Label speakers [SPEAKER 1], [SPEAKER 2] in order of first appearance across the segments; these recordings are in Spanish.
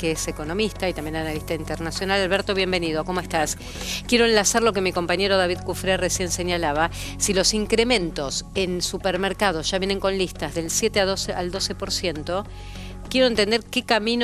[SPEAKER 1] que es economista y también analista internacional. Alberto, bienvenido, ¿cómo estás? Quiero enlazar lo que mi compañero David Cufré recién señalaba. Si los incrementos en supermercados ya vienen con listas del 7 al 12%, quiero entender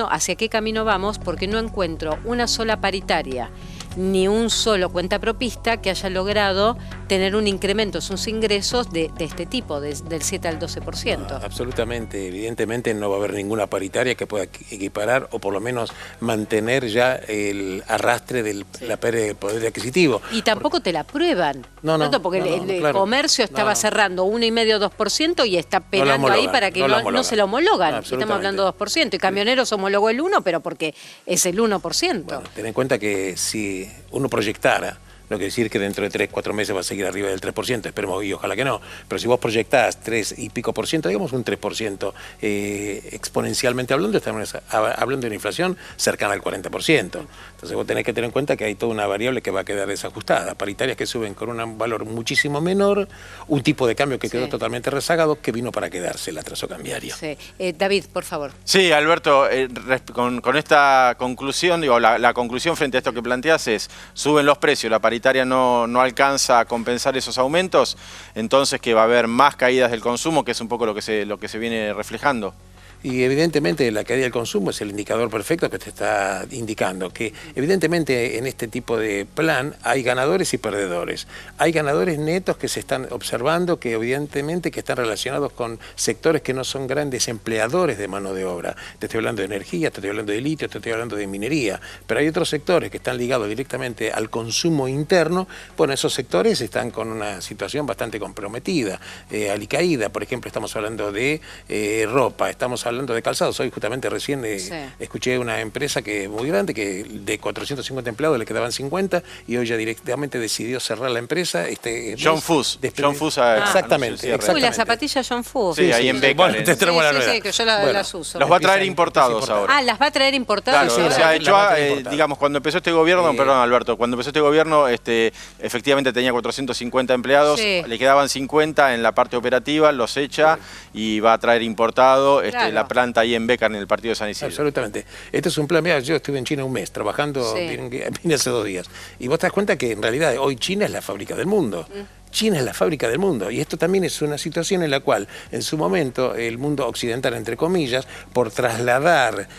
[SPEAKER 1] hacia qué camino vamos, porque no encuentro una sola paritaria ni un solo cuentapropista que haya logrado tener un incremento en sus ingresos de este tipo, del 7 al 12%.
[SPEAKER 2] No, absolutamente, evidentemente no va a haber ninguna paritaria que pueda equiparar o por lo menos mantener ya el arrastre de la pérdida de poder adquisitivo.
[SPEAKER 1] Y tampoco te la aprueban,
[SPEAKER 2] no,
[SPEAKER 1] porque el
[SPEAKER 2] claro,
[SPEAKER 1] comercio estaba cerrando 1,5, 2% y está pegando ahí para que no se lo homologan. Estamos hablando de 2%, y Camioneros homologó el 1%, pero porque es el 1%.
[SPEAKER 2] Bueno, ten en cuenta que si uno proyectara, no quiere decir que dentro de 3, 4 meses va a seguir arriba del 3%, esperemos y ojalá que no, pero si vos proyectás 3 y pico por ciento, digamos un 3%, exponencialmente hablando, estamos hablando de una inflación cercana al 40%. Entonces vos tenés que tener en cuenta que hay toda una variable que va a quedar desajustada, paritarias que suben con un valor muchísimo menor, un tipo de cambio que quedó totalmente rezagado, que vino para quedarse, el atraso cambiario.
[SPEAKER 1] Sí. David, por favor.
[SPEAKER 3] Sí, Alberto, con esta conclusión, digo, la conclusión frente a esto que planteas es, suben los precios, la paritaria no alcanza a compensar esos aumentos, entonces que va a haber más caídas del consumo, que es un poco lo que se viene reflejando.
[SPEAKER 2] Y evidentemente la caída del consumo es el indicador perfecto que te está indicando, que evidentemente en este tipo de plan hay ganadores y perdedores. Hay ganadores netos que se están observando, que evidentemente que están relacionados con sectores que no son grandes empleadores de mano de obra. Te estoy hablando de energía, te estoy hablando de litio, te estoy hablando de minería, pero hay otros sectores que están ligados directamente al consumo interno. Bueno, esos sectores están con una situación bastante comprometida, alicaída. Por ejemplo, estamos hablando de ropa, estamos hablando de calzados. Hoy justamente recién escuché una empresa que muy grande, que de 450 empleados le quedaban 50 y hoy ya directamente decidió cerrar la empresa.
[SPEAKER 3] John Fuss.
[SPEAKER 2] Exactamente.
[SPEAKER 1] Uy, las zapatillas John Fuss.
[SPEAKER 3] Sí, ahí en Beca.
[SPEAKER 2] Bueno, te tenemos la nueva.
[SPEAKER 1] Sí, que yo las uso.
[SPEAKER 3] Los va a traer importados ahora.
[SPEAKER 1] Ah, las va a traer importados.
[SPEAKER 3] Claro, o sea, digamos, cuando empezó este gobierno, perdón Alberto, cuando empezó este gobierno, efectivamente tenía 450 empleados, le quedaban 50 en la parte operativa, los echa y va a traer importado la planta ahí en Beca, en el partido de San Isidro.
[SPEAKER 2] Absolutamente. Este es un plan. Mira, yo estuve en China un mes trabajando, vine hace 2 días. Y vos te das cuenta que en realidad hoy China es la fábrica del mundo. China es la fábrica del mundo, y esto también es una situación en la cual en su momento el mundo occidental, entre comillas, por trasladar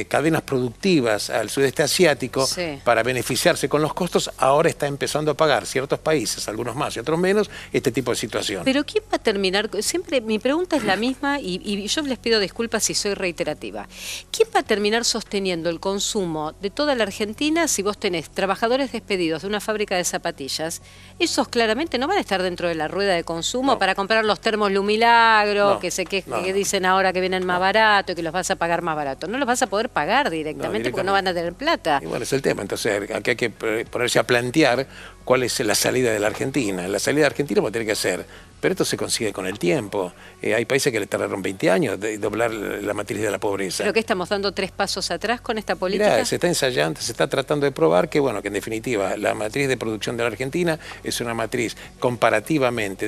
[SPEAKER 2] cadenas productivas al sudeste asiático para beneficiarse con los costos, ahora está empezando a pagar ciertos países, algunos más y otros menos, este tipo de situación.
[SPEAKER 1] Pero ¿quién va a terminar? Siempre mi pregunta es la misma y yo les pido disculpas si soy reiterativa. ¿Quién va a terminar sosteniendo el consumo de toda la Argentina si vos tenés trabajadores despedidos de una fábrica de zapatillas? Esos claramente no van a estar dentro de la rueda de consumo para comprar los termos Lumilagro, que dicen ahora que vienen más barato y que los vas a pagar más barato. No los vas a poder pagar directamente porque no van a tener plata.
[SPEAKER 2] Y bueno, es el tema. Entonces, aquí hay que ponerse a plantear cuál es la salida de la Argentina. La salida de Argentina va a tener que ser, pero esto se consigue con el tiempo. Hay países que le tardaron 20 años de doblar la matriz de la pobreza.
[SPEAKER 1] ¿Pero qué estamos dando 3 pasos atrás con esta política?
[SPEAKER 2] Mirá, se está ensayando, se está tratando de probar que, bueno, que en definitiva la matriz de producción de la Argentina es una matriz comparativamente,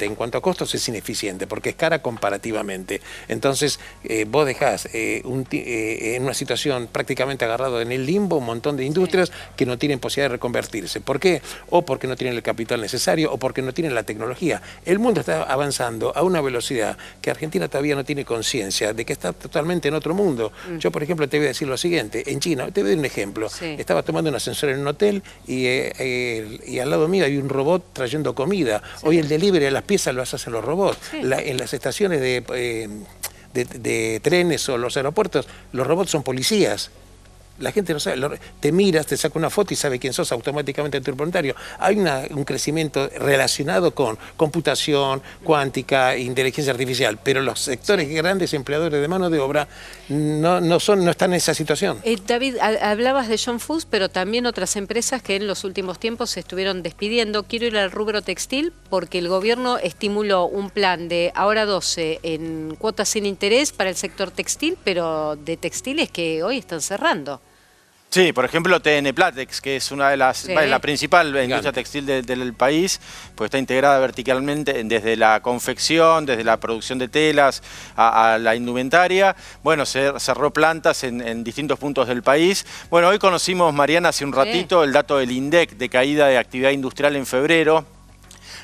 [SPEAKER 2] en cuanto a costos es ineficiente, porque es cara comparativamente. Entonces, vos dejás en una situación prácticamente agarrado en el limbo un montón de industrias que no tienen posibilidad de reconvertirse. ¿Por qué? O porque no tienen el capital necesario o porque no tienen la tecnología. El mundo está avanzando a una velocidad que Argentina todavía no tiene conciencia de que está totalmente en otro mundo. Yo, por ejemplo, te voy a decir lo siguiente. En China, te voy a dar un ejemplo. Estaba tomando un ascensor en un hotel y al lado mío hay un robot trayendo comida. Hoy el delivery de las piezas lo hacen los robots. En las estaciones de trenes o los aeropuertos, los robots son policías. La gente no sabe, te miras, te saca una foto y sabe quién sos automáticamente en tu voluntario. Hay un crecimiento relacionado con computación, cuántica, inteligencia artificial, pero los sectores grandes empleadores de mano de obra no están en esa situación.
[SPEAKER 1] David, hablabas de John Fuss, pero también otras empresas que en los últimos tiempos se estuvieron despidiendo. Quiero ir al rubro textil porque el gobierno estimuló un plan de ahora 12 en cuotas sin interés para el sector textil, pero de textiles que hoy están cerrando.
[SPEAKER 3] Sí, por ejemplo TN Platex, que es una de las,
[SPEAKER 1] Sí.
[SPEAKER 3] la principal industria textil del país, pues está integrada verticalmente desde la confección, desde la producción de telas a la indumentaria. Bueno, cerró plantas en distintos puntos del país. Bueno, hoy conocimos, Mariana, hace un ratito el dato del INDEC de caída de actividad industrial en febrero.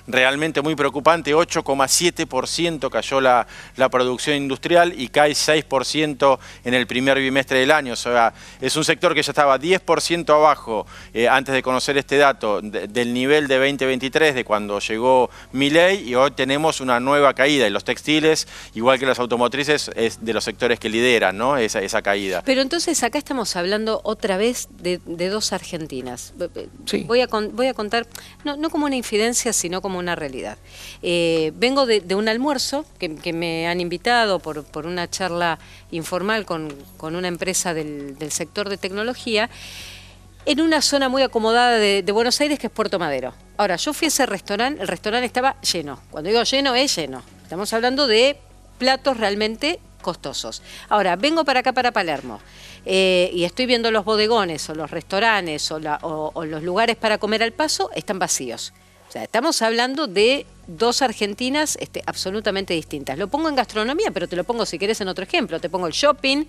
[SPEAKER 3] Realmente muy preocupante, 8,7% cayó la producción industrial y cae 6% en el primer bimestre del año. O sea, es un sector que ya estaba 10% abajo antes de conocer este dato del nivel de 2023, de cuando llegó Milei, y hoy tenemos una nueva caída. Y los textiles, igual que las automotrices, es de los sectores que lideran, ¿no? esa caída.
[SPEAKER 1] Pero entonces acá estamos hablando otra vez de dos Argentinas.
[SPEAKER 2] Sí.
[SPEAKER 1] Voy a contar, no como una infidencia, sino como una realidad. Vengo de un almuerzo que me han invitado por una charla informal con una empresa del sector de tecnología, en una zona muy acomodada de Buenos Aires, que es Puerto Madero. Ahora, yo fui a ese restaurante, el restaurante estaba lleno. Cuando digo lleno, es lleno. Estamos hablando de platos realmente costosos. Ahora, vengo para acá, para Palermo, y estoy viendo los bodegones o los restaurantes o los lugares para comer al paso, están vacíos. O sea, estamos hablando de dos Argentinas absolutamente distintas. Lo pongo en gastronomía, pero te lo pongo, si querés, en otro ejemplo. Te pongo el shopping,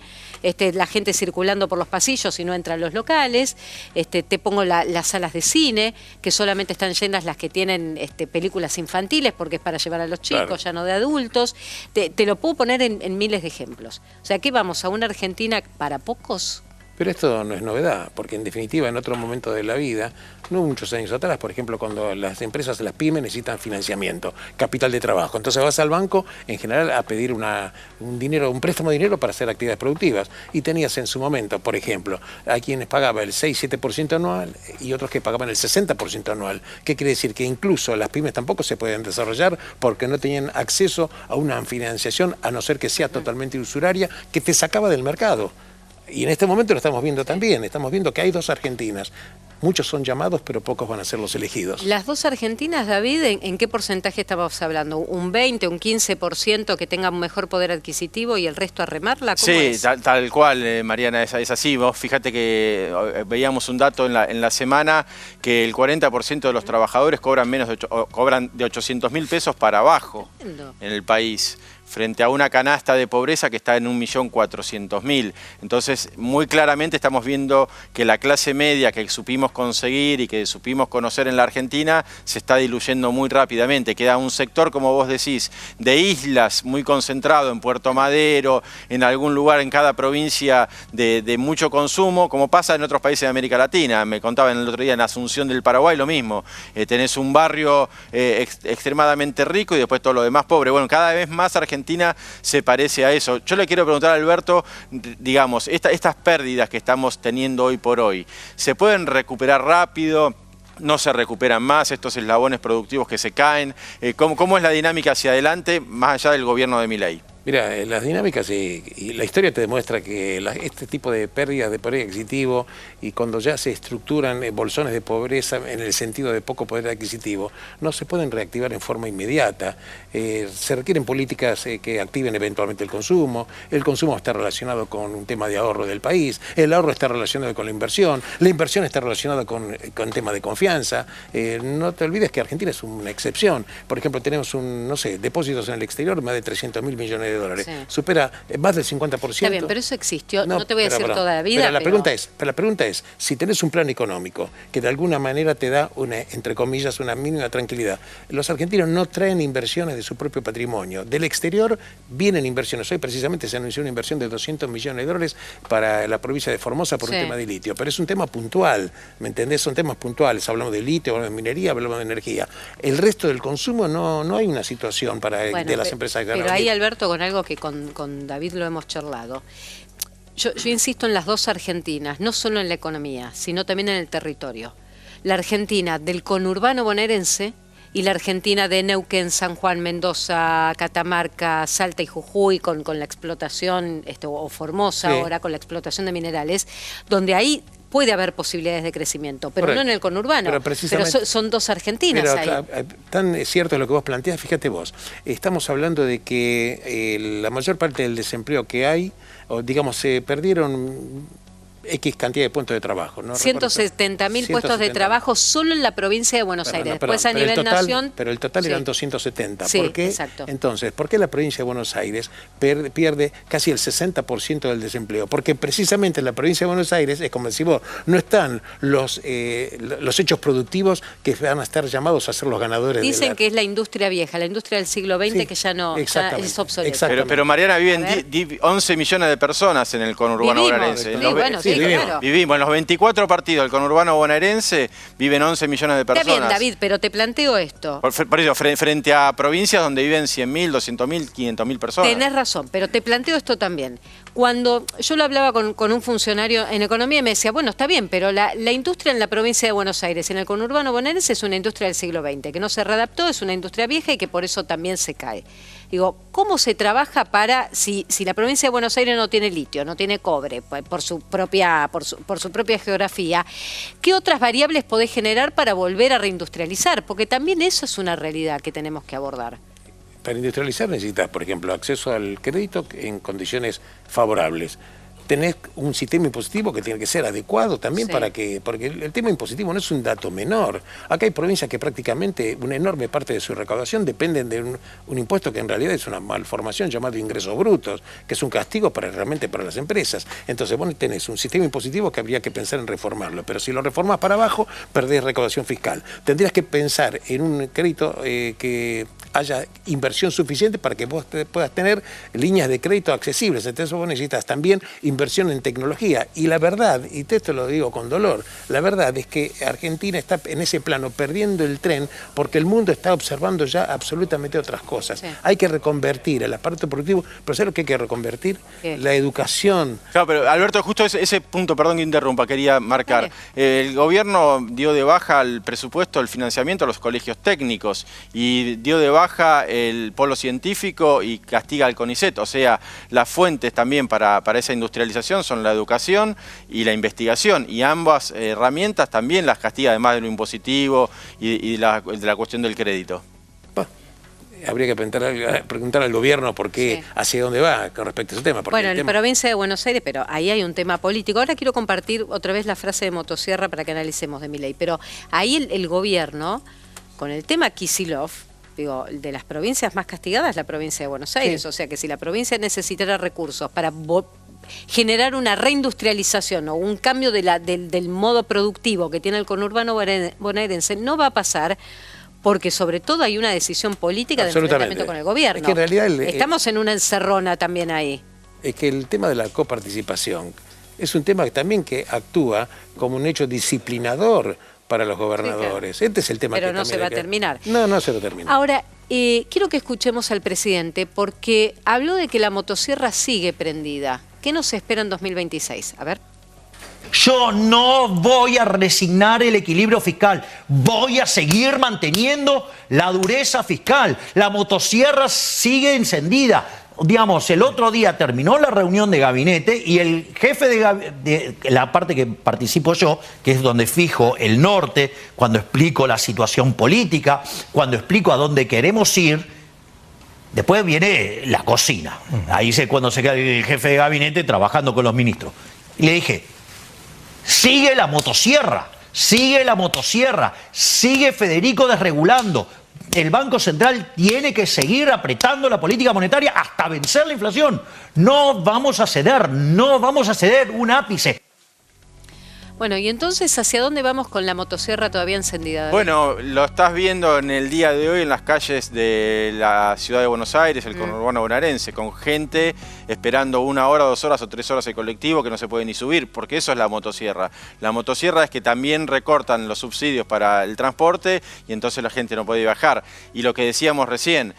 [SPEAKER 1] la gente circulando por los pasillos y no entran los locales. Te pongo las salas de cine, que solamente están llenas las que tienen películas infantiles, porque es para llevar a los chicos, claro, ya no de adultos. Te lo puedo poner en miles de ejemplos. O sea, ¿qué vamos? ¿A una Argentina para pocos?
[SPEAKER 2] Pero esto no es novedad, porque en definitiva en otro momento de la vida, no muchos años atrás, por ejemplo, cuando las empresas, las pymes necesitan financiamiento, capital de trabajo, entonces vas al banco en general a pedir un préstamo de dinero para hacer actividades productivas, y tenías en su momento, por ejemplo, a quienes pagaban el 6-7% anual y otros que pagaban el 60% anual. ¿Qué quiere decir? Que incluso las pymes tampoco se pueden desarrollar porque no tenían acceso a una financiación, a no ser que sea totalmente usuraria, que te sacaba del mercado. Y en este momento lo estamos viendo también, estamos viendo que hay dos Argentinas. Muchos son llamados, pero pocos van a ser los elegidos.
[SPEAKER 1] Las dos Argentinas, David, ¿en qué porcentaje estábamos hablando? ¿Un 20, un 15% que tenga un mejor poder adquisitivo y el resto a remarla? ¿Cómo
[SPEAKER 3] sí,
[SPEAKER 1] es?
[SPEAKER 3] tal cual, Mariana, es así. Vos fíjate que veíamos un dato en la semana que el 40% de los trabajadores cobran cobran de 800.000 pesos para abajo en el país, frente a una canasta de pobreza que está en 1.400.000. Entonces, muy claramente estamos viendo que la clase media que supimos conseguir y que supimos conocer en la Argentina se está diluyendo muy rápidamente. Queda un sector, como vos decís, de islas muy concentrado en Puerto Madero, en algún lugar en cada provincia de mucho consumo, como pasa en otros países de América Latina. Me contaban el otro día en Asunción del Paraguay lo mismo. Tenés un barrio extremadamente rico y después todo lo demás pobre. Bueno, cada vez más Argentina se parece a eso. Yo le quiero preguntar a Alberto, digamos, estas pérdidas que estamos teniendo hoy por hoy, ¿se pueden recuperar rápido? ¿No se recuperan más estos eslabones productivos que se caen? ¿Cómo es la dinámica hacia adelante, más allá del gobierno de Milei?
[SPEAKER 2] Mira, las dinámicas y la historia te demuestra que este tipo de pérdidas de poder adquisitivo, y cuando ya se estructuran bolsones de pobreza en el sentido de poco poder adquisitivo, no se pueden reactivar en forma inmediata. Se requieren políticas que activen eventualmente el consumo está relacionado con un tema de ahorro del país, el ahorro está relacionado con la inversión está relacionada con tema de confianza. No te olvides que Argentina es una excepción. Por ejemplo, tenemos depósitos en el exterior, más de 300.000 millones de dólares. Sí. Supera más del 50%.
[SPEAKER 1] Está bien, pero eso existió, no te voy a decir toda la vida.
[SPEAKER 2] Pero la pregunta es, si tenés un plan económico que de alguna manera te da entre comillas, una mínima tranquilidad, los argentinos no traen inversiones de su propio patrimonio. Del exterior vienen inversiones. Hoy precisamente se anunció una inversión de 200 millones de dólares para la provincia de Formosa por un tema de litio. Pero es un tema puntual, ¿me entendés? Son temas puntuales. Hablamos de litio, hablamos de minería, hablamos de energía. El resto del consumo no hay una situación de las empresas que ganan.
[SPEAKER 1] Pero ahí, Alberto, con algo que con David lo hemos charlado. Yo insisto en las dos Argentinas, no solo en la economía, sino también en el territorio. La Argentina del conurbano bonaerense y la Argentina de Neuquén, San Juan, Mendoza, Catamarca, Salta y Jujuy con la explotación, o Formosa ahora con la explotación de minerales, donde ahí puede haber posibilidades de crecimiento, pero no en el conurbano. Pero son dos Argentinas ahí.
[SPEAKER 2] Tan cierto es lo que vos planteás, fíjate vos, estamos hablando de que la mayor parte del desempleo que hay, o digamos, se perdieron X cantidad de puestos de trabajo. ¿No?
[SPEAKER 1] 170.000 puestos de trabajo solo en la provincia de Buenos Aires. Después a nivel nación...
[SPEAKER 2] Pero el total eran 270.
[SPEAKER 1] Sí,
[SPEAKER 2] ¿Por qué?
[SPEAKER 1] Exacto.
[SPEAKER 2] Entonces, ¿por qué la provincia de Buenos Aires pierde casi el 60% del desempleo? Porque precisamente en la provincia de Buenos Aires, es como decís vos, no están los hechos productivos que van a estar llamados a ser los ganadores.
[SPEAKER 1] Dicen que es la industria vieja, la industria del siglo XX, sí, que ya no ya es obsoleta.
[SPEAKER 3] Pero Mariana, viven 11 millones de personas en el conurbano bonaerense. Vivimos en los 24 partidos del conurbano bonaerense, viven 11 millones de personas.
[SPEAKER 1] Está bien, David, pero te planteo esto.
[SPEAKER 3] Por eso, frente a provincias donde viven 100.000, 200.000, 500.000 personas.
[SPEAKER 1] Tenés razón, pero te planteo esto también. Cuando yo lo hablaba con un funcionario en economía y me decía, bueno, está bien, pero la industria en la provincia de Buenos Aires, en el conurbano bonaerense, es una industria del siglo XX, que no se readaptó, es una industria vieja y que por eso también se cae. Digo, ¿cómo se trabaja para, si la provincia de Buenos Aires no tiene litio, no tiene cobre, por su propia geografía, qué otras variables podés generar para volver a reindustrializar? Porque también eso es una realidad que tenemos que abordar.
[SPEAKER 2] Para industrializar necesitas, por ejemplo, acceso al crédito en condiciones favorables. Tenés un sistema impositivo que tiene que ser adecuado también porque el tema impositivo no es un dato menor. Acá hay provincias que prácticamente una enorme parte de su recaudación dependen de un impuesto que en realidad es una malformación llamado ingresos brutos, que es un castigo realmente para las empresas. Entonces vos tenés un sistema impositivo que habría que pensar en reformarlo, pero si lo reformás para abajo, perdés recaudación fiscal. Tendrías que pensar en un crédito que haya inversión suficiente para que vos puedas tener líneas de crédito accesibles. Entonces vos necesitas también inversión en tecnología. Y la verdad, y esto lo digo con dolor, la verdad es que Argentina está en ese plano perdiendo el tren porque el mundo está observando ya absolutamente otras cosas. Sí. Hay que reconvertir el aparato productivo, pero ¿sabes lo que hay que reconvertir? ¿Qué? La educación.
[SPEAKER 3] Claro, pero Alberto, justo ese punto, perdón que interrumpa, quería marcar. El gobierno dio de baja el presupuesto, el financiamiento a los colegios técnicos y dio de baja el polo científico y castiga al CONICET. O sea, las fuentes también para esa industrialización son la educación y la investigación, y ambas herramientas también las castiga, además de lo impositivo y de la cuestión del crédito.
[SPEAKER 2] Habría que preguntar al gobierno por qué, hacia dónde va con respecto a ese tema.
[SPEAKER 1] Bueno, en la provincia de Buenos Aires, pero ahí hay un tema político. Ahora quiero compartir otra vez la frase de Motosierra para que analicemos de Milei. Pero ahí el gobierno, con el tema Kicillof, digo, de las provincias más castigadas, la provincia de Buenos Aires. O sea que si la provincia necesitara recursos para generar una reindustrialización o un cambio del modo productivo que tiene el conurbano bonaerense, no va a pasar. Porque sobre todo hay una decisión política de enfrentamiento con el gobierno.
[SPEAKER 2] Es que en realidad
[SPEAKER 1] estamos en una encerrona también ahí.
[SPEAKER 2] Es que el tema de la coparticipación es un tema también que actúa como un hecho disciplinador para los gobernadores. Sí, claro. Este es el tema
[SPEAKER 1] Pero
[SPEAKER 2] que
[SPEAKER 1] no se va a terminar.
[SPEAKER 2] No se va a terminar.
[SPEAKER 1] Ahora, quiero que escuchemos al presidente porque habló de que la motosierra sigue prendida. ¿Qué nos espera en 2026? A ver.
[SPEAKER 4] Yo no voy a resignar el equilibrio fiscal, voy a seguir manteniendo la dureza fiscal. La motosierra sigue encendida. Digamos, el otro día terminó la reunión de gabinete y el jefe de la parte que participo yo, que es donde fijo el norte, cuando explico la situación política, cuando explico a dónde queremos ir, después viene la cocina. Ahí es cuando se queda el jefe de gabinete trabajando con los ministros. Y le dije, sigue la motosierra, sigue Federico desregulando. El Banco Central tiene que seguir apretando la política monetaria hasta vencer la inflación. No vamos a ceder un ápice.
[SPEAKER 1] Bueno, y entonces, ¿hacia dónde vamos con la motosierra todavía encendida?
[SPEAKER 3] Bueno, lo estás viendo en el día de hoy en las calles de la ciudad de Buenos Aires, el conurbano bonaerense, con gente esperando 1 hora, 2 horas o 3 horas el colectivo que no se puede ni subir, porque eso es la motosierra. La motosierra es que también recortan los subsidios para el transporte y entonces la gente no puede viajar. Y lo que decíamos recién,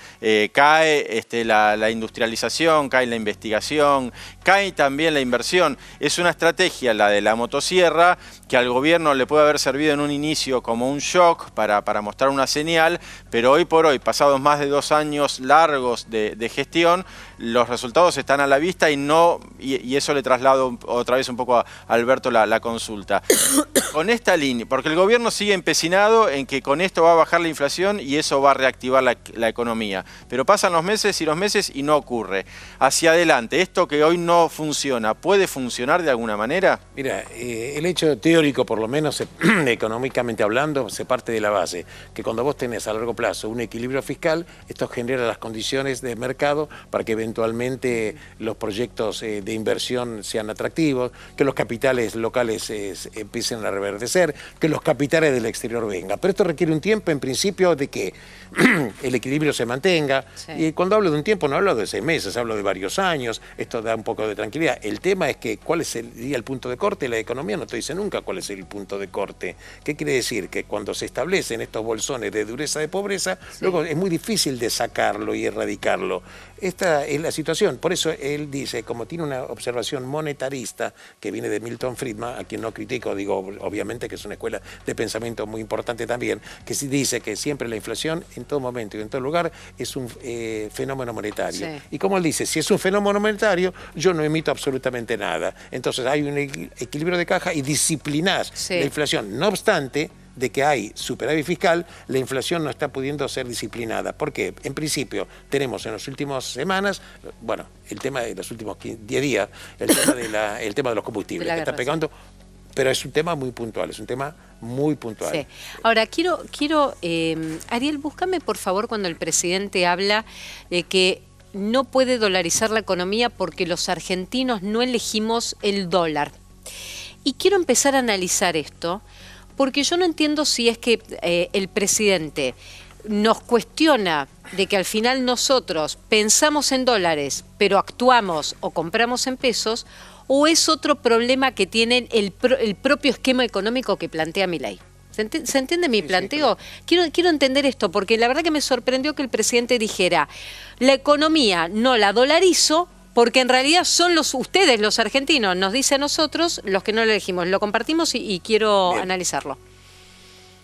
[SPEAKER 3] cae la industrialización, cae la investigación, cae también la inversión. Es una estrategia, la de la motosierra, verdad que al gobierno le puede haber servido en un inicio como un shock para mostrar una señal, pero hoy por hoy, pasados más de 2 años largos de gestión, los resultados están a la vista y eso le traslado otra vez un poco a Alberto la consulta. Con esta línea, porque el gobierno sigue empecinado en que con esto va a bajar la inflación y eso va a reactivar la economía, pero pasan los meses y no ocurre. Hacia adelante, ¿esto que hoy no funciona, puede funcionar de alguna manera?
[SPEAKER 2] Mira, el hecho teórico, por lo menos económicamente hablando, se parte de la base que cuando vos tenés a largo plazo un equilibrio fiscal, esto genera las condiciones de mercado para que eventualmente los proyectos de inversión sean atractivos, que los capitales locales empiecen a reverdecer, que los capitales del exterior vengan. Pero esto requiere un tiempo, en principio, de que el equilibrio se mantenga. Sí. Y cuando hablo de un tiempo, no hablo de 6 meses, hablo de varios años. Esto da un poco de tranquilidad. El tema es que, ¿cuál sería el punto de corte? La economía no te dice nunca cuál es el punto de corte. ¿Qué quiere decir? Que cuando se establecen estos bolsones de dureza de pobreza, luego es muy difícil de sacarlo y erradicarlo. Esta es la situación. Por eso él dice, como tiene una observación monetarista que viene de Milton Friedman, a quien no critico, digo, obviamente que es una escuela de pensamiento muy importante también, que sí dice que siempre la inflación en todo momento y en todo lugar es un fenómeno monetario. Sí. Y como él dice, si es un fenómeno monetario, yo no emito absolutamente nada. Entonces hay un equilibrio de caja y disciplinás la inflación. No obstante de que hay superávit fiscal, la inflación no está pudiendo ser disciplinada. ¿Por qué? En principio, tenemos en las últimas semanas, bueno, el tema de los últimos 10 días, el tema de los combustibles, que está pegando, pero es un tema muy puntual, es un tema muy puntual.
[SPEAKER 1] Sí. Ahora, quiero Ariel, búscame por favor cuando el presidente habla de que no puede dolarizar la economía porque los argentinos no elegimos el dólar. Y quiero empezar a analizar esto, porque yo no entiendo si es que el presidente nos cuestiona de que al final nosotros pensamos en dólares, pero actuamos o compramos en pesos, o es otro problema que tiene el propio esquema económico que plantea Milei. ¿Se entiende mi planteo? Sí, claro. Quiero entender esto, porque la verdad que me sorprendió que el presidente dijera, la economía no la dolarizo, porque en realidad son ustedes, los argentinos, nos dice a nosotros los que no lo elegimos. Lo compartimos y quiero analizarlo.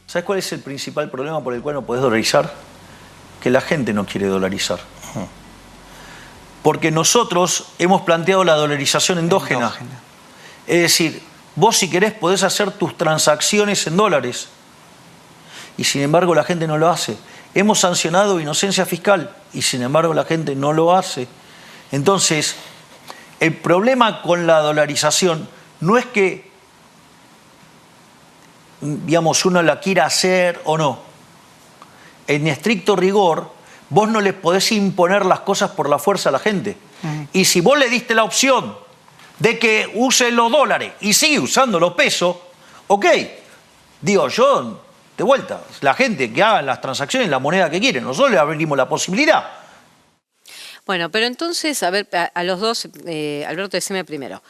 [SPEAKER 4] ¿Sabes cuál es el principal problema por el cual no podés dolarizar? Que la gente no quiere dolarizar. Porque nosotros hemos planteado la dolarización endógena. Es decir, vos si querés podés hacer tus transacciones en dólares. Y sin embargo la gente no lo hace. Hemos sancionado inocencia fiscal y sin embargo la gente no lo hace. Entonces, el problema con la dolarización no es que, digamos, uno la quiera hacer o no. En estricto rigor, vos no le podés imponer las cosas por la fuerza a la gente. Y si vos le diste la opción de que use los dólares y sigue usando los pesos, ok, digo yo, de vuelta, la gente que haga las transacciones, la moneda que quiere, nosotros le abrimos la posibilidad.
[SPEAKER 1] Bueno, pero entonces, a ver, a los dos, Alberto, decime primero.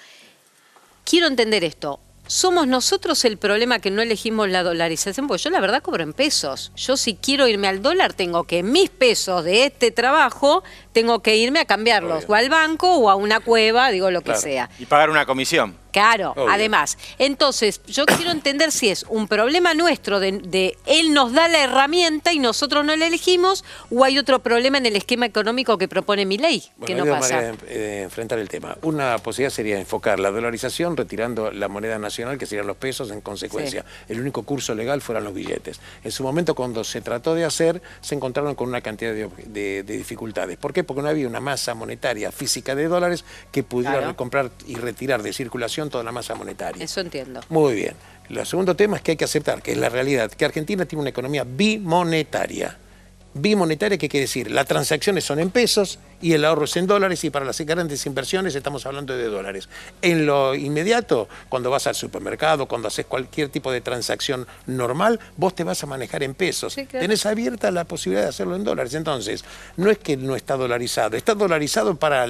[SPEAKER 1] Quiero entender esto. ¿Somos nosotros el problema que no elegimos la dolarización? Porque yo la verdad cobro en pesos. Yo si quiero irme al dólar, tengo que mis pesos de este trabajo, tengo que irme a cambiarlos, o al banco o a una cueva, digo lo que sea.
[SPEAKER 3] Y pagar una comisión.
[SPEAKER 1] Claro, además. Entonces, yo quiero entender si es un problema nuestro de él nos da la herramienta y nosotros no la elegimos, o hay otro problema en el esquema económico que propone Milei, que no pasa.
[SPEAKER 2] Hay dos maneras de enfrentar el tema. Una posibilidad sería enfocar la dolarización retirando la moneda nacional, que serían los pesos, en consecuencia. Sí. El único curso legal fueran los billetes. En su momento, cuando se trató de hacer, se encontraron con una cantidad de dificultades. ¿Por qué? Porque no había una masa monetaria física de dólares que pudiera comprar y retirar de circulación toda la masa monetaria.
[SPEAKER 1] Eso entiendo.
[SPEAKER 2] Muy bien. El segundo tema es que hay que aceptar, que es la realidad, que Argentina tiene una economía bimonetaria. Bimonetaria, ¿qué quiere decir? Las transacciones son en pesos y el ahorro es en dólares, y para las grandes inversiones estamos hablando de dólares. En lo inmediato, cuando vas al supermercado, cuando haces cualquier tipo de transacción normal, vos te vas a manejar en pesos. Sí, claro. Tenés abierta la posibilidad de hacerlo en dólares. Entonces, no es que no está dolarizado para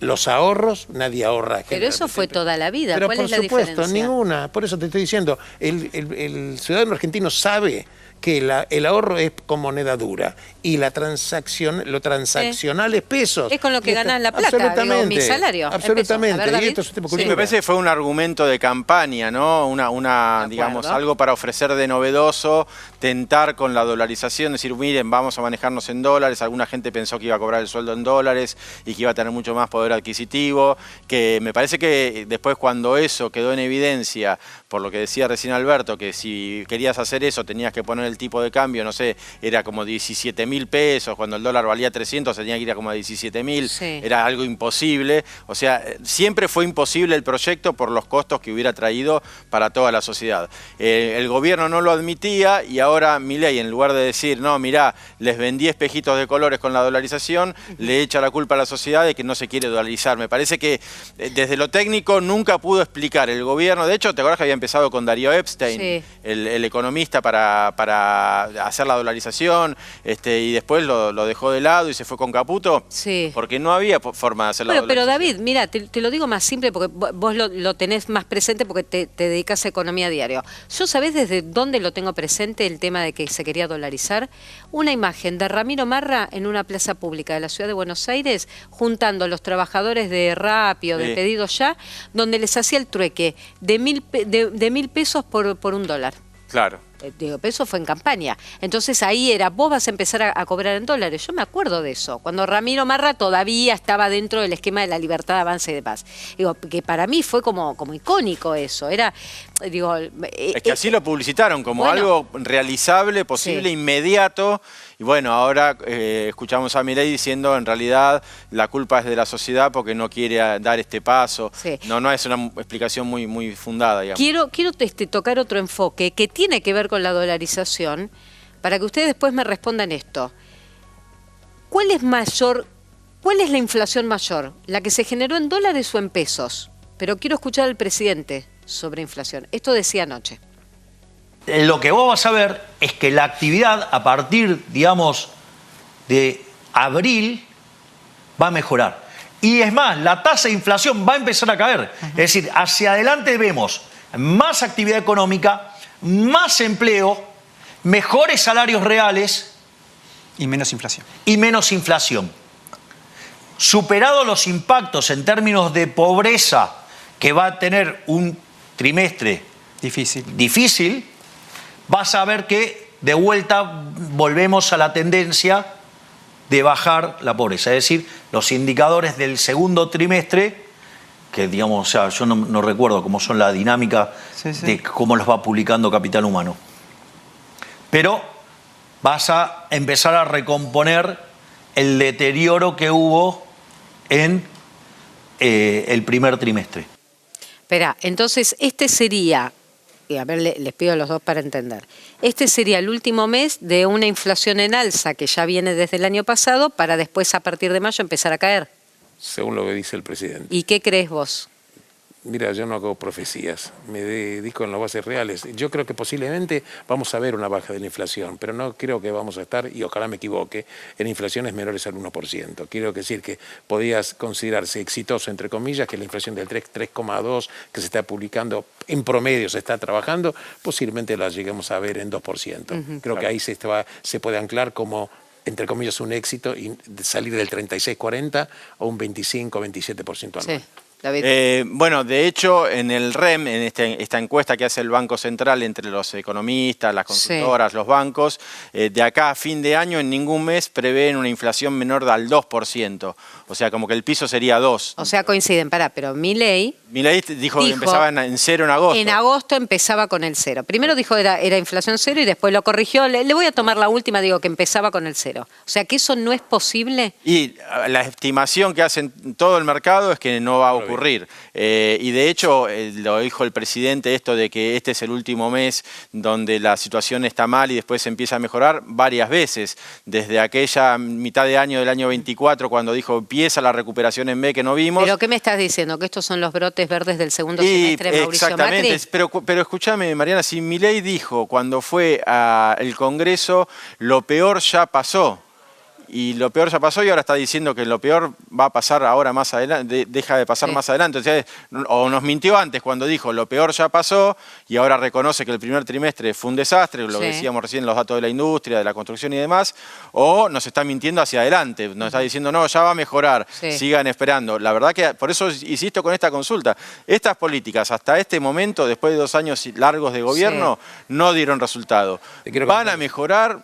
[SPEAKER 2] los ahorros, nadie ahorra.
[SPEAKER 1] Pero eso fue toda la vida.
[SPEAKER 2] Pero
[SPEAKER 1] ¿cuál
[SPEAKER 2] por
[SPEAKER 1] es la
[SPEAKER 2] supuesto,
[SPEAKER 1] diferencia?
[SPEAKER 2] Ninguna. Por eso te estoy diciendo, el ciudadano argentino sabe que el ahorro es con moneda dura y lo transaccional es pesos.
[SPEAKER 1] Es con lo que ganás la plata,
[SPEAKER 2] absolutamente,
[SPEAKER 1] digo, mi salario.
[SPEAKER 2] Absolutamente.
[SPEAKER 1] Ver,
[SPEAKER 2] y esto es un tema
[SPEAKER 3] Sí,
[SPEAKER 2] cultural.
[SPEAKER 3] me parece que fue un argumento de campaña, ¿no? Digamos, algo para ofrecer de novedoso, tentar con la dolarización, decir, miren, vamos a manejarnos en dólares. Alguna gente pensó que iba a cobrar el sueldo en dólares y que iba a tener mucho más poder adquisitivo. Que me parece que después, cuando eso quedó en evidencia, por lo que decía recién Alberto, que si querías hacer eso tenías que poner el tipo de cambio, no sé, era como 17.000 pesos, cuando el dólar valía 300 se tenía que ir a como a 17.000,
[SPEAKER 1] Sí.
[SPEAKER 3] era algo imposible. O sea, siempre fue imposible el proyecto por los costos que hubiera traído para toda la sociedad. El gobierno no lo admitía y ahora Milei, en lugar de decir, no, mirá, les vendí espejitos de colores con la dolarización, le echa la culpa a la sociedad de que no se quiere dolarizar. Me parece que desde lo técnico nunca pudo explicar el gobierno. De hecho, ¿te acuerdas que había empezado con Darío Epstein,
[SPEAKER 1] Sí.
[SPEAKER 3] el economista, para hacer la dolarización, y después lo dejó de lado y se fue con Caputo?
[SPEAKER 1] Sí.
[SPEAKER 3] Porque no había forma de hacer la
[SPEAKER 1] Bueno, pero
[SPEAKER 3] dolarización.
[SPEAKER 1] David, mira, te lo digo más simple porque vos lo tenés más presente porque te dedicas a economía a diario. Yo, ¿sabés desde dónde lo tengo presente el tema de que se quería dolarizar? Una imagen de Ramiro Marra en una plaza pública de la ciudad de Buenos Aires, juntando a los trabajadores de Rappi o de
[SPEAKER 3] Sí.
[SPEAKER 1] Pedido Ya, donde les hacía el trueque de 1.000 pesos por $1.
[SPEAKER 3] Claro.
[SPEAKER 1] Digo, pero eso fue en campaña. Entonces ahí era, vos vas a empezar a cobrar en dólares. Yo me acuerdo de eso, cuando Ramiro Marra todavía estaba dentro del esquema de la libertad, avance y de paz. Digo, que para mí fue como icónico eso. Era, digo...
[SPEAKER 3] Es que así lo publicitaron, como
[SPEAKER 1] bueno,
[SPEAKER 3] algo realizable, posible,
[SPEAKER 1] sí.
[SPEAKER 3] inmediato. Y bueno, ahora escuchamos a Milei diciendo, en realidad, la culpa es de la sociedad porque no quiere dar este paso.
[SPEAKER 1] Sí.
[SPEAKER 3] No es una explicación muy fundada, digamos.
[SPEAKER 1] Quiero tocar otro enfoque que tiene que ver con la dolarización, para que ustedes después me respondan esto. ¿Cuál es la inflación mayor? ¿La que se generó en dólares o en pesos? Pero quiero escuchar al presidente sobre inflación. Esto decía anoche.
[SPEAKER 4] Lo que vos vas a ver es que la actividad a partir, digamos, de abril va a mejorar. Y es más, la tasa de inflación va a empezar a caer. Es decir, hacia adelante vemos más actividad económica, más empleo, mejores salarios reales
[SPEAKER 5] Y menos inflación.
[SPEAKER 4] y menos inflación. Superados los impactos en términos de pobreza que va a tener un trimestre difícil, vas a ver que de vuelta volvemos a la tendencia de bajar la pobreza. Es decir, los indicadores del segundo trimestre, que digamos, o sea, yo no recuerdo cómo son la dinámica de cómo los va publicando Capital Humano. Pero vas a empezar a recomponer el deterioro que hubo en el primer trimestre.
[SPEAKER 1] Espera, entonces este sería, y a ver, les pido a los dos para entender, este sería el último mes de una inflación en alza que ya viene desde el año pasado para después a partir de mayo empezar a caer.
[SPEAKER 2] Según lo que dice el presidente.
[SPEAKER 1] ¿Y qué crees vos?
[SPEAKER 2] Mira, yo no hago profecías, me dedico en las bases reales. Yo creo que posiblemente vamos a ver una baja de la inflación, pero no creo que vamos a estar, y ojalá me equivoque, en inflaciones menores al 1%. Quiero decir que podías considerarse exitoso, entre comillas, que la inflación del 3,2 que se está publicando, en promedio se está trabajando, posiblemente la lleguemos a ver en 2%. Creo que ahí se puede anclar como, entre comillas, un éxito y salir del 36-40 a un 25-27% anual.
[SPEAKER 1] Sí. David.
[SPEAKER 3] Bueno, de hecho, en el REM, en esta encuesta que hace el Banco Central entre los economistas, las consultoras, los bancos, de acá a fin de año en ningún mes prevén una inflación menor al 2%. O sea, como que el piso sería 2.
[SPEAKER 1] O sea, coinciden, pero Milei
[SPEAKER 3] dijo que empezaba en 0 en agosto.
[SPEAKER 1] En agosto empezaba con el 0. Primero dijo era inflación 0 y después lo corrigió. Le voy a tomar la última, digo que empezaba con el 0. O sea, que eso no es posible.
[SPEAKER 3] Y la estimación que hacen todo el mercado es que no va a ocurrir. Y de hecho, lo dijo el presidente, esto de que este es el último mes donde la situación está mal y después empieza a mejorar varias veces. Desde aquella mitad de año del año 24, cuando dijo empieza la recuperación en B que no vimos.
[SPEAKER 1] ¿Pero qué me estás diciendo? ¿Que estos son los brotes verdes del segundo semestre de Mauricio
[SPEAKER 3] exactamente,
[SPEAKER 1] Macri?
[SPEAKER 3] pero escúchame, Mariana, si Milei dijo cuando fue al Congreso, lo peor ya pasó. y lo peor ya pasó y ahora está diciendo que lo peor va a pasar ahora más adelante, deja de pasar más adelante. O sea, o nos mintió antes cuando dijo lo peor ya pasó y ahora reconoce que el primer trimestre fue un desastre, lo que decíamos recién, los datos de la industria, de la construcción y demás, o nos está mintiendo hacia adelante, nos está diciendo no, ya va a mejorar, sigan esperando. La verdad que por eso insisto con esta consulta, estas políticas hasta este momento, después de 2 años largos de gobierno, no dieron resultado. ¿Van a mejorar?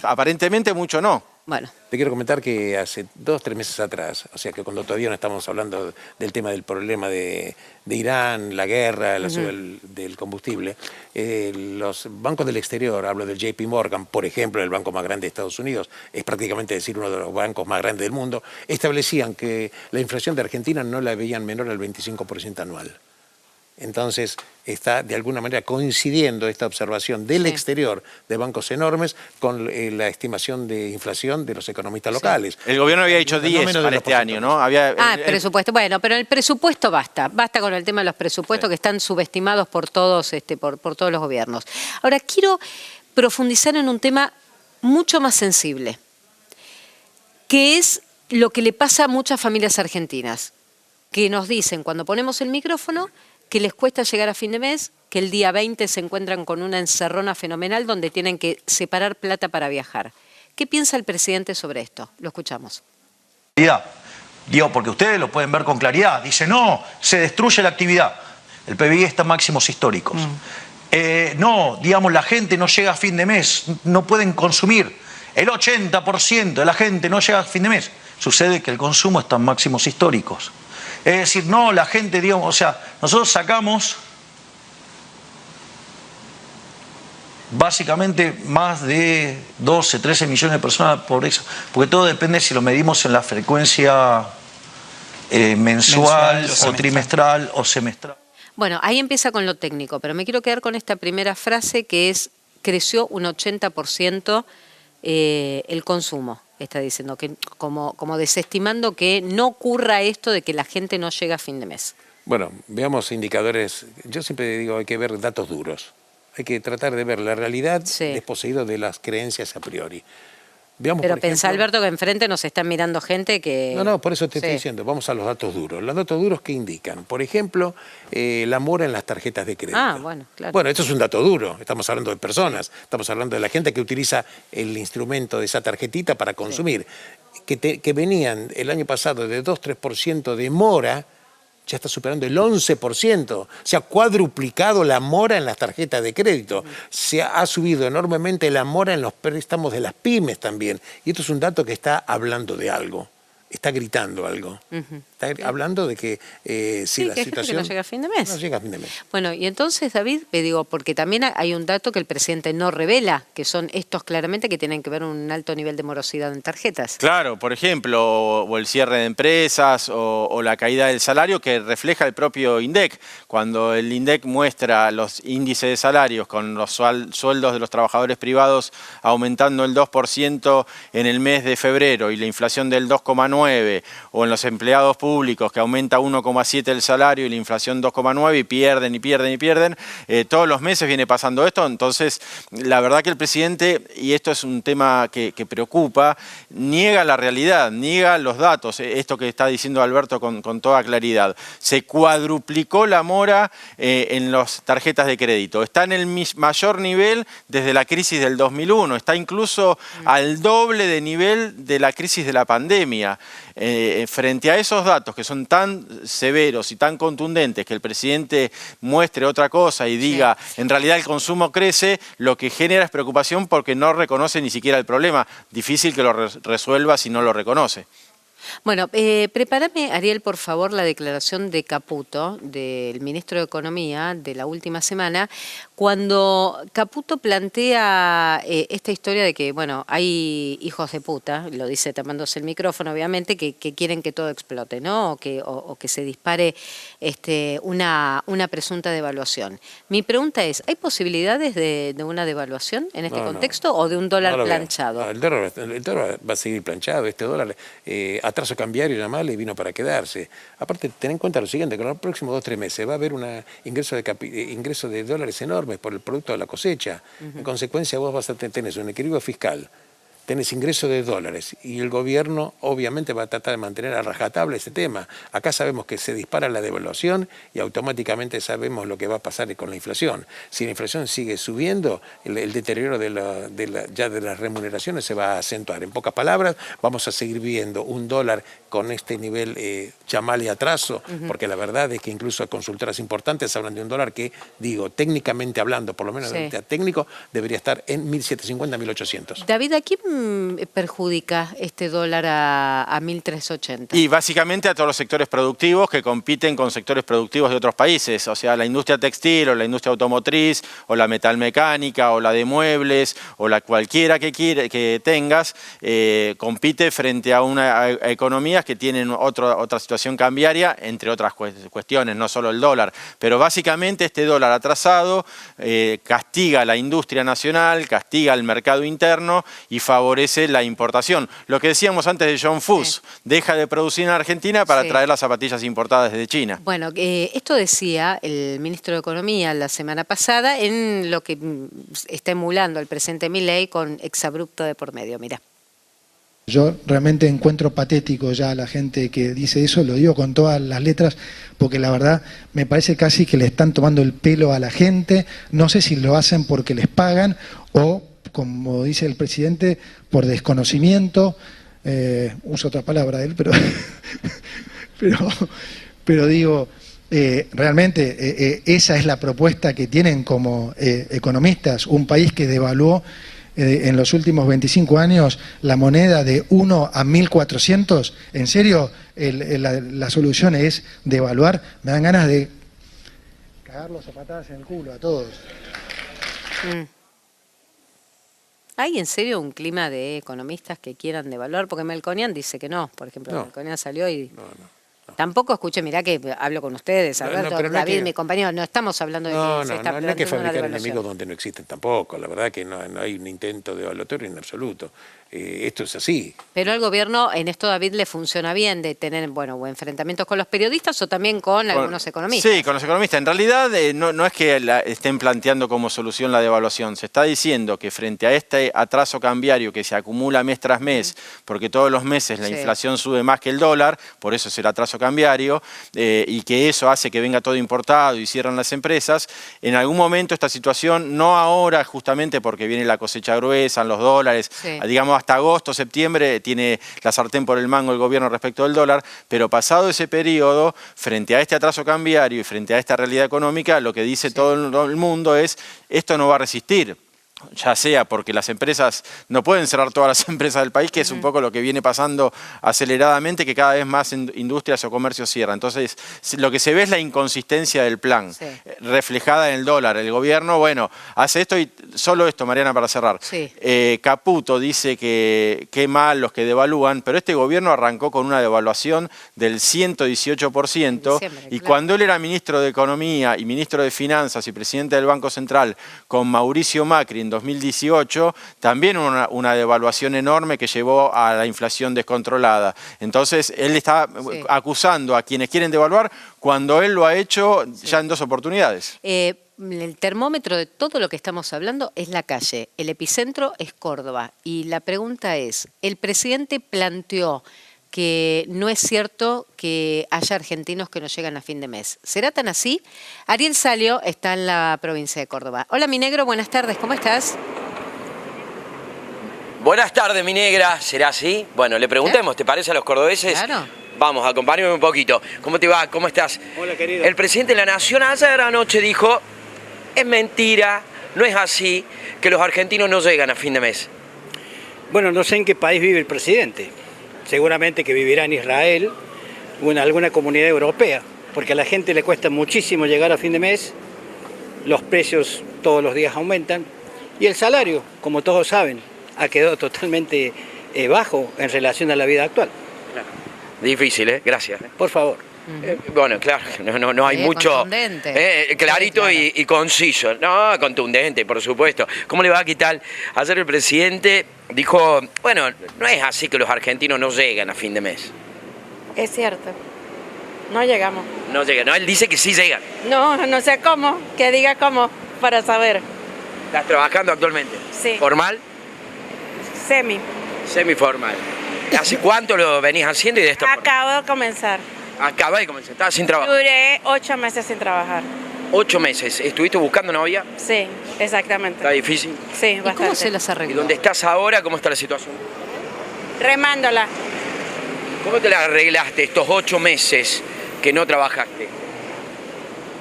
[SPEAKER 3] Aparentemente mucho no.
[SPEAKER 1] Bueno.
[SPEAKER 2] Te quiero comentar que hace 2 o 3 meses atrás, o sea que cuando todavía no estamos hablando del tema del problema de Irán, la guerra, la suba del combustible, los bancos del exterior, hablo del JP Morgan, por ejemplo, el banco más grande de Estados Unidos, es prácticamente decir uno de los bancos más grandes del mundo, establecían que la inflación de Argentina no la veían menor al 25% anual. Entonces está de alguna manera coincidiendo esta observación del exterior de bancos enormes con la estimación de inflación de los economistas locales.
[SPEAKER 3] El gobierno había dicho 10 para este año, ¿no?
[SPEAKER 1] El presupuesto. Bueno, pero el presupuesto basta con el tema de los presupuestos que están subestimados por todos, por todos los gobiernos. Ahora quiero profundizar en un tema mucho más sensible, que es lo que le pasa a muchas familias argentinas, que nos dicen cuando ponemos el micrófono que les cuesta llegar a fin de mes, que el día 20 se encuentran con una encerrona fenomenal donde tienen que separar plata para viajar. ¿Qué piensa el presidente sobre esto? Lo escuchamos.
[SPEAKER 4] Digo, porque ustedes lo pueden ver con claridad. Dice, no, se destruye la actividad. El PBI está en máximos históricos. No, digamos, la gente no llega a fin de mes, no pueden consumir. El 80% de la gente no llega a fin de mes. Sucede que el consumo está en máximos históricos. Es decir, no, la gente, digamos, o sea, nosotros sacamos básicamente más de 12, 13 millones de personas de pobreza, porque todo depende si lo medimos en la frecuencia mensual o trimestral o semestral.
[SPEAKER 1] Bueno, ahí empieza con lo técnico, pero me quiero quedar con esta primera frase que es, creció un 80% el consumo. Está diciendo que como desestimando que no ocurra esto de que la gente no llega a fin de mes.
[SPEAKER 2] Bueno, veamos indicadores. Yo siempre digo hay que ver datos duros. Hay que tratar de ver la realidad desposeído de las creencias a priori. Veamos,
[SPEAKER 1] pero pensá, Alberto, que enfrente nos están mirando gente que...
[SPEAKER 2] No, por eso te estoy diciendo, vamos a los datos duros. Los datos duros, ¿qué indican? Por ejemplo, la mora en las tarjetas de crédito.
[SPEAKER 1] Bueno, claro.
[SPEAKER 2] Bueno, esto es un dato duro, estamos hablando de personas, estamos hablando de la gente que utiliza el instrumento de esa tarjetita para consumir. Que venían el año pasado de 2-3% de mora, ya está superando el 11%. Se ha cuadruplicado la mora en las tarjetas de crédito. Se ha subido enormemente la mora en los préstamos de las pymes también. Y esto es un dato que está hablando de algo. Está gritando algo. Está hablando de que si la situación...
[SPEAKER 1] que no llega a fin de mes.
[SPEAKER 2] No llega a fin de mes.
[SPEAKER 1] Bueno, y entonces, David, digo, porque también hay un dato que el presidente no revela, que son estos claramente que tienen que ver un alto nivel de morosidad en tarjetas.
[SPEAKER 3] Claro, por ejemplo, o el cierre de empresas, o la caída del salario que refleja el propio INDEC. Cuando el INDEC muestra los índices de salarios con los sueldos de los trabajadores privados aumentando el 2% en el mes de febrero y la inflación del 2,9%, o en los empleados públicos que aumenta 1,7 el salario y la inflación 2,9 y pierden, todos los meses viene pasando esto. Entonces, la verdad que el presidente, y esto es un tema que preocupa, niega la realidad, niega los datos, esto que está diciendo Alberto con toda claridad. Se cuadruplicó la mora en las tarjetas de crédito, está en el mayor nivel desde la crisis del 2001, está incluso al doble de nivel de la crisis de la pandemia. Frente a esos datos que son tan severos y tan contundentes, que el presidente muestre otra cosa y diga en realidad el consumo crece, lo que genera es preocupación porque no reconoce ni siquiera el problema. Difícil que lo resuelva si no lo reconoce.
[SPEAKER 1] Bueno, prepárame, Ariel, por favor, la declaración de Caputo, del ministro de Economía, de la última semana, cuando Caputo plantea esta historia de que, bueno, hay hijos de puta, lo dice tapándose el micrófono, obviamente, que quieren que todo explote, ¿no? O que se dispare una presunta devaluación. Mi pregunta es, ¿hay posibilidades de una devaluación en este contexto o de un dólar planchado?
[SPEAKER 2] No, el dólar va a seguir planchado, este dólar... atraso cambiario nada más le vino para quedarse. Aparte, ten en cuenta lo siguiente, que en los próximos 2 o 3 meses va a haber un ingreso de dólares enormes por el producto de la cosecha. En consecuencia, vos vas a tener un equilibrio fiscal tenés ingresos de dólares y el gobierno obviamente va a tratar de mantener a rajatabla ese tema. Acá sabemos que se dispara la devaluación y automáticamente sabemos lo que va a pasar con la inflación. Si la inflación sigue subiendo, el deterioro de las remuneraciones se va a acentuar. En pocas palabras, vamos a seguir viendo un dólar con este nivel, llamarle atraso, porque la verdad es que incluso consultoras importantes hablan de un dólar que, digo, técnicamente hablando, por lo menos
[SPEAKER 1] Sí.
[SPEAKER 2] técnico, debería estar en 1.750, 1.800.
[SPEAKER 1] David, ¿a quién perjudica este dólar a 1.380?
[SPEAKER 3] Y básicamente a todos los sectores productivos que compiten con sectores productivos de otros países, o sea, la industria textil o la industria automotriz o la metalmecánica o la de muebles o la cualquiera que tengas, compite frente a economías que tienen otra situación cambiaria, entre otras cuestiones, no solo el dólar. Pero básicamente este dólar atrasado castiga a la industria nacional, castiga al mercado interno y favorece la importación. Lo que decíamos antes de John Fuss, deja de producir en Argentina para traer las zapatillas importadas desde China.
[SPEAKER 1] Bueno, esto decía el ministro de Economía la semana pasada en lo que está emulando el presidente Milei con exabrupto de por medio. Mirá.
[SPEAKER 6] Yo realmente encuentro patético ya a la gente que dice eso, lo digo con todas las letras, porque la verdad me parece casi que le están tomando el pelo a la gente. No sé si lo hacen porque les pagan o, como dice el presidente, por desconocimiento. Uso otra palabra de él, pero digo, realmente esa es la propuesta que tienen como economistas, un país que devaluó en los últimos 25 años la moneda de 1 a 1.400, ¿en serio la solución es devaluar? Me dan ganas de cagarlos a patadas en el culo a todos.
[SPEAKER 1] ¿Hay en serio un clima de economistas que quieran devaluar? Porque Melconian dice que no, por ejemplo, Melconian salió y... Tampoco escuché, mirá que hablo con ustedes, Alberto,
[SPEAKER 2] pero
[SPEAKER 1] David, mi compañero, no estamos hablando de que se está
[SPEAKER 2] no hay que
[SPEAKER 1] planteando una
[SPEAKER 2] fabricar
[SPEAKER 1] devaluación.
[SPEAKER 2] enemigos donde no existen tampoco. La verdad que no hay un intento devaluatorio en absoluto. Esto es así.
[SPEAKER 1] Pero al gobierno en esto, David, le funciona bien de tener, o enfrentamientos con los periodistas o también con algunos economistas.
[SPEAKER 3] Sí, con los economistas. En realidad no es que estén planteando como solución la devaluación. Se está diciendo que frente a este atraso cambiario que se acumula mes tras mes, porque todos los meses la inflación sube más que el dólar, por eso es el atraso cambiario, y que eso hace que venga todo importado y cierran las empresas, en algún momento esta situación, no ahora justamente porque viene la cosecha gruesa, los dólares, digamos hasta agosto, septiembre, tiene la sartén por el mango el gobierno respecto del dólar, pero pasado ese periodo, frente a este atraso cambiario y frente a esta realidad económica, lo que dice todo el mundo es, esto no va a resistir. Ya sea porque las empresas, no pueden cerrar todas las empresas del país, que es un poco lo que viene pasando aceleradamente, que cada vez más industrias o comercios cierran. Entonces, lo que se ve es la inconsistencia del plan, reflejada en el dólar. El gobierno, hace esto y solo esto, Mariana, para cerrar. Caputo dice que qué mal los que devalúan, pero este gobierno arrancó con una devaluación del 118%, y cuando él era ministro de Economía y ministro de Finanzas y presidente del Banco Central con Mauricio Macri en 2018, también una devaluación enorme que llevó a la inflación descontrolada. Entonces, él está acusando a quienes quieren devaluar cuando él lo ha hecho ya en 2 oportunidades.
[SPEAKER 1] El termómetro de todo lo que estamos hablando es la calle. El epicentro es Córdoba. Y la pregunta es, el presidente planteó que no es cierto que haya argentinos que no llegan a fin de mes. ¿Será tan así? Ariel Salio está en la provincia de Córdoba. Hola, mi negro, buenas tardes, ¿cómo estás?
[SPEAKER 7] Buenas tardes, mi negra, ¿será así? Bueno, le preguntemos, ¿te parece a los cordobeses?
[SPEAKER 1] Claro.
[SPEAKER 7] Vamos, acompáñame un poquito. ¿Cómo te va? ¿Cómo estás?
[SPEAKER 8] Hola, querido.
[SPEAKER 7] El presidente de la Nación ayer anoche dijo, es mentira, no es así, que los argentinos no llegan a fin de mes.
[SPEAKER 8] Bueno, no sé en qué país vive el presidente. Seguramente que vivirá en Israel o en alguna comunidad europea, porque a la gente le cuesta muchísimo llegar a fin de mes, los precios todos los días aumentan y el salario, como todos saben, ha quedado totalmente bajo en relación a la vida actual.
[SPEAKER 7] Claro. Difícil, ¿eh? Gracias.
[SPEAKER 8] Por favor.
[SPEAKER 7] Bueno, claro, no hay mucho...
[SPEAKER 1] Contundente.
[SPEAKER 7] Clarito
[SPEAKER 1] Claro.
[SPEAKER 7] y conciso. No, contundente, por supuesto. ¿Cómo le va? ¿Qué tal? Ayer el presidente dijo, no es así que los argentinos no llegan a fin de mes.
[SPEAKER 9] Es cierto, no llegamos.
[SPEAKER 7] No llegan, no, él dice que sí llegan.
[SPEAKER 9] No sé cómo, que diga cómo, para saber.
[SPEAKER 7] ¿Estás trabajando actualmente?
[SPEAKER 9] Sí.
[SPEAKER 7] ¿Formal?
[SPEAKER 9] Semi.
[SPEAKER 7] Semiformal. ¿Hace cuánto lo venís haciendo y de esta forma?
[SPEAKER 9] Acabo de comenzar.
[SPEAKER 7] Acaba de comenzar, estaba sin trabajo.
[SPEAKER 9] Duré 8 meses sin trabajar.
[SPEAKER 7] 8 meses. ¿Estuviste buscando novia?
[SPEAKER 9] Sí, exactamente.
[SPEAKER 7] ¿Está difícil?
[SPEAKER 9] Sí,
[SPEAKER 1] ¿Y
[SPEAKER 9] bastante.
[SPEAKER 1] cómo se las
[SPEAKER 7] ¿Y
[SPEAKER 1] arregló?
[SPEAKER 7] dónde estás ahora? ¿Cómo está la situación?
[SPEAKER 9] Remándola.
[SPEAKER 7] ¿Cómo te la arreglaste estos 8 meses que no trabajaste?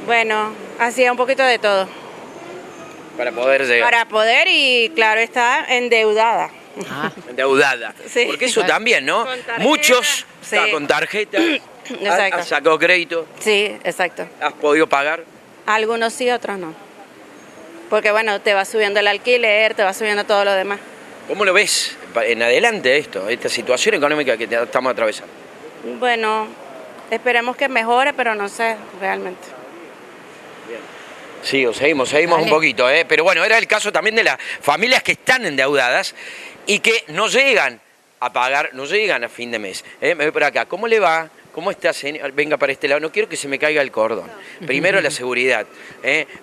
[SPEAKER 9] Bueno, hacía un poquito de todo.
[SPEAKER 7] Para poder llegar.
[SPEAKER 9] Para poder y, claro, está endeudada.
[SPEAKER 1] Ah,
[SPEAKER 7] Endeudada.
[SPEAKER 9] Sí.
[SPEAKER 7] Porque eso también, ¿no?
[SPEAKER 9] Con tarjeta.
[SPEAKER 7] Muchos
[SPEAKER 9] Sí.
[SPEAKER 7] está con tarjeta.
[SPEAKER 9] Exacto.
[SPEAKER 7] Has sacado crédito.
[SPEAKER 9] Sí, exacto.
[SPEAKER 7] ¿Has podido pagar?
[SPEAKER 9] Algunos sí, otros no. Porque, bueno, te va subiendo el alquiler, te va subiendo todo lo demás.
[SPEAKER 7] ¿Cómo lo ves en adelante esta situación económica que estamos atravesando?
[SPEAKER 9] Bueno, esperemos que mejore, pero no sé realmente.
[SPEAKER 7] Sí, seguimos
[SPEAKER 1] Dale.
[SPEAKER 7] un poquito, ¿eh? Pero bueno, era el caso también de las familias que están endeudadas y que no llegan a pagar, no llegan a fin de mes. Me voy por acá. ¿Cómo le va? ¿Cómo está, señor? Venga para este lado. No quiero que se me caiga el cordón. Primero la seguridad,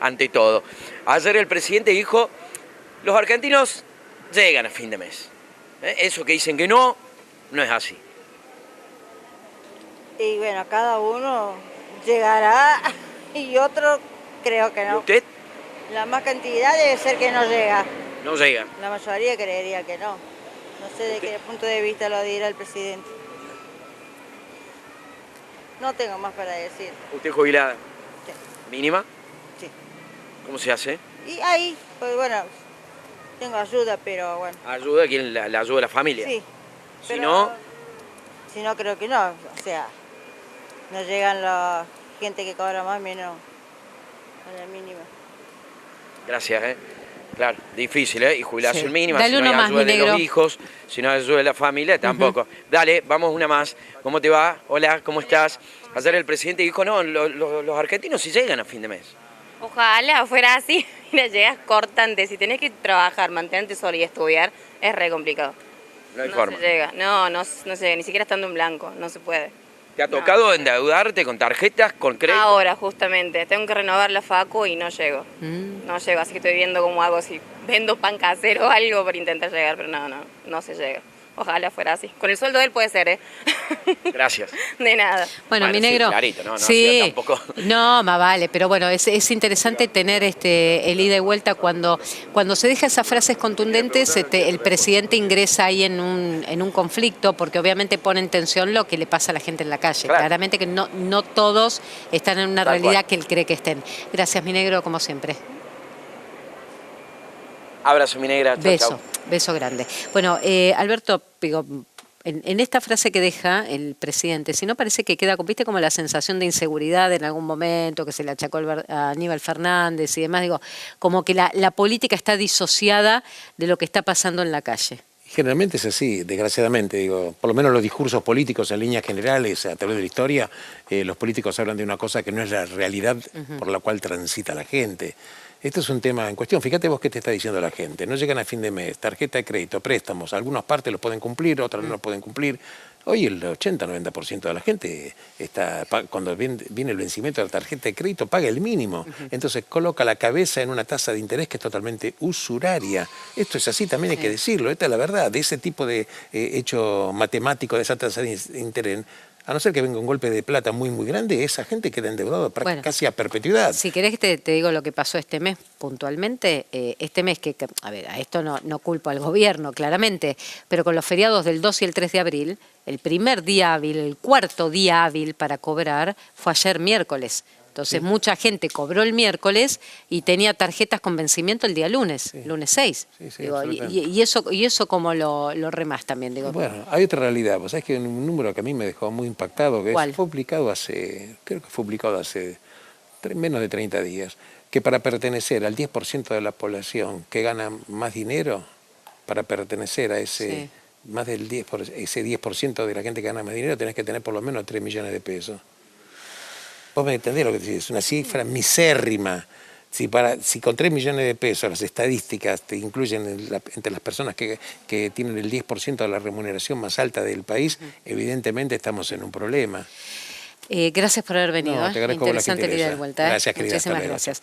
[SPEAKER 7] ante todo. Ayer el presidente dijo, los argentinos llegan a fin de mes. Eso que dicen que no es así.
[SPEAKER 10] Y bueno, cada uno llegará y otro creo que
[SPEAKER 7] ¿Y
[SPEAKER 10] no.
[SPEAKER 7] usted?
[SPEAKER 10] La más cantidad debe ser que no llega.
[SPEAKER 7] No llega.
[SPEAKER 10] La mayoría creería que no. No sé de qué punto de vista lo dirá el presidente. No tengo más para decir.
[SPEAKER 7] ¿Usted es jubilada?
[SPEAKER 10] Sí.
[SPEAKER 7] ¿Mínima?
[SPEAKER 10] Sí.
[SPEAKER 7] ¿Cómo se hace?
[SPEAKER 10] Y ahí, pues bueno, tengo ayuda, pero bueno.
[SPEAKER 7] ¿Ayuda? ¿Quién la ayuda a la familia?
[SPEAKER 10] Sí.
[SPEAKER 7] Si
[SPEAKER 10] pero-
[SPEAKER 7] no,
[SPEAKER 10] Si no, creo que no. O sea, no llegan la gente que cobra más menos a la mínima.
[SPEAKER 7] gracias, Claro, difícil, Y jubilación
[SPEAKER 1] Sí.
[SPEAKER 7] mínima,
[SPEAKER 1] Dale
[SPEAKER 7] si no
[SPEAKER 1] uno
[SPEAKER 7] hay
[SPEAKER 1] más,
[SPEAKER 7] ayuda
[SPEAKER 1] mi
[SPEAKER 7] de los
[SPEAKER 1] negro.
[SPEAKER 7] hijos, si no hay ayuda de la familia, tampoco. Dale, vamos una más. ¿Cómo te va? Hola, ¿cómo estás? Ayer el presidente dijo, no, los argentinos sí llegan a fin de mes.
[SPEAKER 11] Ojalá fuera así. Mira, llegas cortante. Si tenés que trabajar, mantenerte solo y estudiar, es re complicado.
[SPEAKER 7] No hay
[SPEAKER 11] no
[SPEAKER 7] forma.
[SPEAKER 11] se llega. No se llega. Ni siquiera estando en blanco. No se puede.
[SPEAKER 7] ¿Te ha tocado endeudarte con tarjetas, con crédito?
[SPEAKER 11] Ahora, justamente. Tengo que renovar la facu y no llego. No llego. Así que estoy viendo cómo hago. Si vendo pan casero o algo para intentar llegar. Pero no se llega. Ojalá fuera así. Con el sueldo de él puede ser,
[SPEAKER 7] Gracias.
[SPEAKER 11] De nada.
[SPEAKER 1] Bueno, mi
[SPEAKER 7] sí,
[SPEAKER 1] negro.
[SPEAKER 7] clarito, no,
[SPEAKER 1] sí,
[SPEAKER 7] tampoco.
[SPEAKER 1] no, más vale, pero bueno, es interesante tener el ida y vuelta cuando se deja esas frases contundentes, el presidente ingresa ahí en un conflicto, porque obviamente pone en tensión lo que le pasa a la gente en la calle.
[SPEAKER 7] Claro.
[SPEAKER 1] Claramente que no todos están en una
[SPEAKER 7] Tal
[SPEAKER 1] realidad
[SPEAKER 7] cual.
[SPEAKER 1] que él cree que estén. Gracias, mi negro, como siempre.
[SPEAKER 7] Abrazo, mi negra. Chau,
[SPEAKER 1] Beso,
[SPEAKER 7] chau.
[SPEAKER 1] beso grande. Bueno, Alberto, digo, en esta frase que deja el presidente, si no parece que queda, viste, como la sensación de inseguridad en algún momento, que se le achacó a Aníbal Fernández y demás, digo, como que la política está disociada de lo que está pasando en la calle.
[SPEAKER 2] Generalmente es así, desgraciadamente, digo, por lo menos los discursos políticos en líneas generales, a través de la historia, los políticos hablan de una cosa que no es la realidad por la cual transita la gente. Esto es un tema en cuestión. Fíjate vos qué te está diciendo la gente. No llegan a fin de mes, tarjeta de crédito, préstamos. Algunas partes los pueden cumplir, otras no los pueden cumplir. Hoy el 80-90% de la gente cuando viene el vencimiento de la tarjeta de crédito paga el mínimo. Entonces coloca la cabeza en una tasa de interés que es totalmente usuraria. Esto es así, también hay que decirlo. Esta es la verdad. De ese tipo de hecho matemático, de esa tasa de interés, a no ser que venga un golpe de plata muy, muy grande, esa gente queda endeudada casi a perpetuidad.
[SPEAKER 1] Si querés que te digo lo que pasó este mes puntualmente, este mes a ver, a esto no culpo al gobierno, claramente, pero con los feriados del 2 y el 3 de abril, el primer día hábil, el cuarto día hábil para cobrar fue ayer miércoles. Entonces mucha gente cobró el miércoles y tenía tarjetas con vencimiento el día lunes, lunes 6. Digo, y eso como lo remás también. Digo.
[SPEAKER 2] Bueno, hay otra realidad. Vos sabés que un número que a mí me dejó muy impactado, que
[SPEAKER 1] ¿Cuál?
[SPEAKER 2] fue publicado hace menos de 30 días, que para pertenecer al 10% de la población que gana más dinero, para pertenecer a ese más del 10%, ese 10% de la gente que gana más dinero, tenés que tener por lo menos 3 millones de pesos. Vos me entendés lo que te digo, es una cifra misérrima. Si con 3 millones de pesos las estadísticas te incluyen entre las personas que tienen el 10% de la remuneración más alta del país, evidentemente estamos en un problema.
[SPEAKER 1] Gracias por haber venido.
[SPEAKER 2] No, te agradezco por la
[SPEAKER 1] Interesante el ida y
[SPEAKER 2] gentileza.
[SPEAKER 1] vuelta.
[SPEAKER 2] Gracias, querida.
[SPEAKER 1] Muchísimas
[SPEAKER 2] Hasta luego.
[SPEAKER 1] gracias.